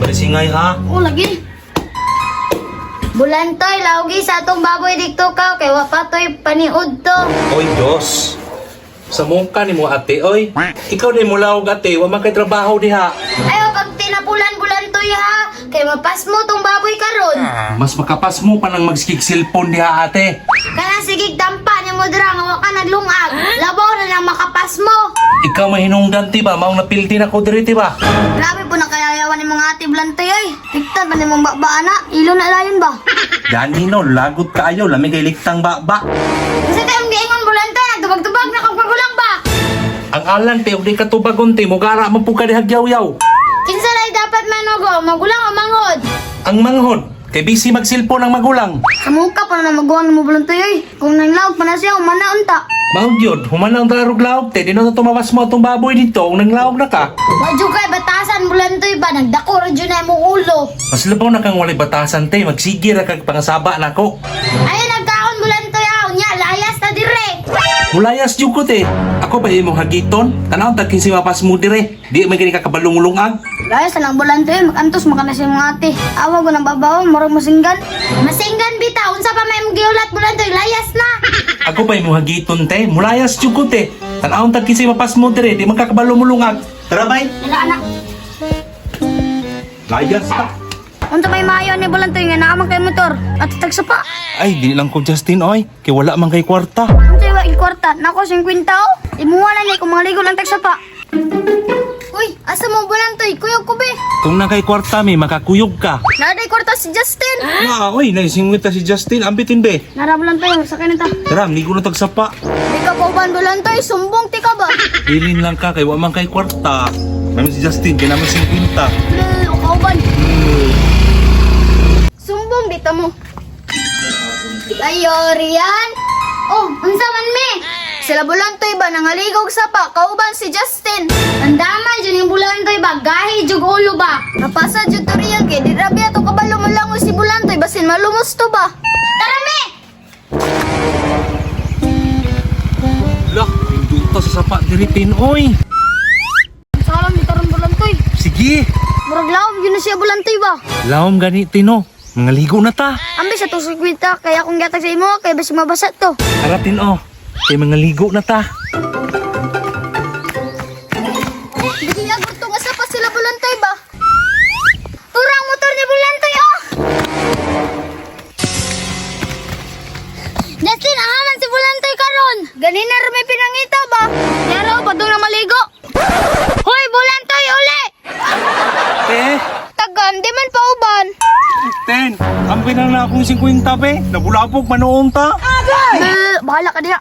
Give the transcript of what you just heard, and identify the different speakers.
Speaker 1: Barisingay ha.
Speaker 2: Oo, lagi. Bulantoy, laugi sa atong baboy dito ka. Kay wapatoy paniod to.
Speaker 1: Oy, Diyos. Sa mungka ni mo ate, oy. Ikaw din mo lawag ate, wa man kay trabaho diha.
Speaker 2: Ayaw, pag tinapulan bulantoy ha. Kay mapas mo tong baboy karon.
Speaker 1: Mas makapas mo pa nang magsikig cellphone diha ate.
Speaker 2: Kana sigig tampa ni mo dira nga wa ka naglungag. Labaw na nang makapas mo.
Speaker 1: Ikaw mahinungdan ti ba? Maong napilti na ko diri ti ba?
Speaker 2: Grabe po nakayayawan ni mga ati bulantoy ay. Tiktan ba ni mong bakbaana? Ilo na layon ba?
Speaker 1: Gani no, lagot kaayo, lamig kay liktang ba.
Speaker 2: Kasi tayong giingon bulantoy, nagtubag-tubag na kang pagulang ba?
Speaker 1: Ang alan te, ug di katubagon te, mugara man po ka dihagyaw-yaw.
Speaker 2: Kinsa lay dapat manugo, magulang o mangod?
Speaker 1: Ang manghod, kay busy mag-cellphone ang magulang.
Speaker 2: Kamuka pa na magawa mo bulantoy ay. Kung nanglawag pa na siya, umana unta.
Speaker 1: Mahog yun, humanaw ang darog lawag te, di na tumawas mo itong baboy dito, kung nanglawag na ka.
Speaker 2: Wadyo kay batasan bulantoy ba? Nagdako radyo na imong ulo.
Speaker 1: Mas labaw na kang walay batasan te, magsige ra kag pangasaba na ko.
Speaker 2: Ay nagkaon bulantoy aw nya, layas na dire.
Speaker 1: Mulayas jud ko te, ako ba imong hagiton? Tanaw tag kinsi mapas mo dire, di may gani ka kabalungulungag.
Speaker 2: Layas na lang bulantoy, magantos makana si mga ate. Awa ko ng babawang, marang masinggan. Masinggan bitaw, unsa pa may mong giulat bulantoy, layas na.
Speaker 1: Ako ba imong hagiton te, mulayas jud ko te. Tanaw tag kinsi mapas mo dire, di man ka kabalungulungag. Tara bay,
Speaker 2: Wala anak.
Speaker 1: layas ka.
Speaker 2: Unsa may maayo ni bulantoy nga naaman kay motor at tagsa pa.
Speaker 1: Ay, di lang ko Justin oy, kay wala man kay kwarta.
Speaker 2: Unsa wa ikwarta? Nako 50 o. Imuha na ni kung mga ligo lang tagsa pa. Uy, asa mo bulantoy? Kuyog ko be.
Speaker 1: Kung na kay kwarta mi, makakuyog ka.
Speaker 2: Naday kwarta si Justin.
Speaker 1: Na, oy, naisingwit ta si Justin, ambitin be.
Speaker 2: Nara bulantoy, sakay na ta.
Speaker 1: Tara, migo na tagsapa.
Speaker 2: Di ka pa uban bulantoy, sumbong ti ka ba?
Speaker 1: Bilin lang ka, kay wala man kay kwarta. Namin si Justin, kay namin 50.
Speaker 2: Lalo ka uban. Sumbong dito mo. Ayo, Rian. Oh, unsa man me? Sila bulantoy ba nangaligog sa pa? Kauban si Justin. Ang damay dyan yung bulantoy ba? Gahi jug ulo ba? Napasa jud to Rian kay di rabi ato kabalo malangoy si bulantoy basin malumos to ba? Tara me.
Speaker 1: Lah, hindi ta sa sapa diritin, oy.
Speaker 2: Salam ni taron bulantoy.
Speaker 1: Sige,
Speaker 2: Murag lawom yun na siya bulantoy ba?
Speaker 1: lawom gani tino. Mangaligo na ta.
Speaker 2: Ambi sa tusok kwita kaya kung gatag sa imo kay basi mabasa to.
Speaker 1: Aratin oh, kay mangaligo na ta.
Speaker 2: Hindi niya gusto nga sa pa sila bulantoy ba? Turang motor ni bulantoy oh! Justin, ahaman si bulantoy karon. Ganina rin may pinangita ba? Yaro, padung na maligo. Hoy, bulantoy, uli!
Speaker 1: Eh,
Speaker 2: Tagan, di man pa uban.
Speaker 1: ten, ambil na akong 50 be. Nabulabog manoon ta.
Speaker 2: Bahala ka diya.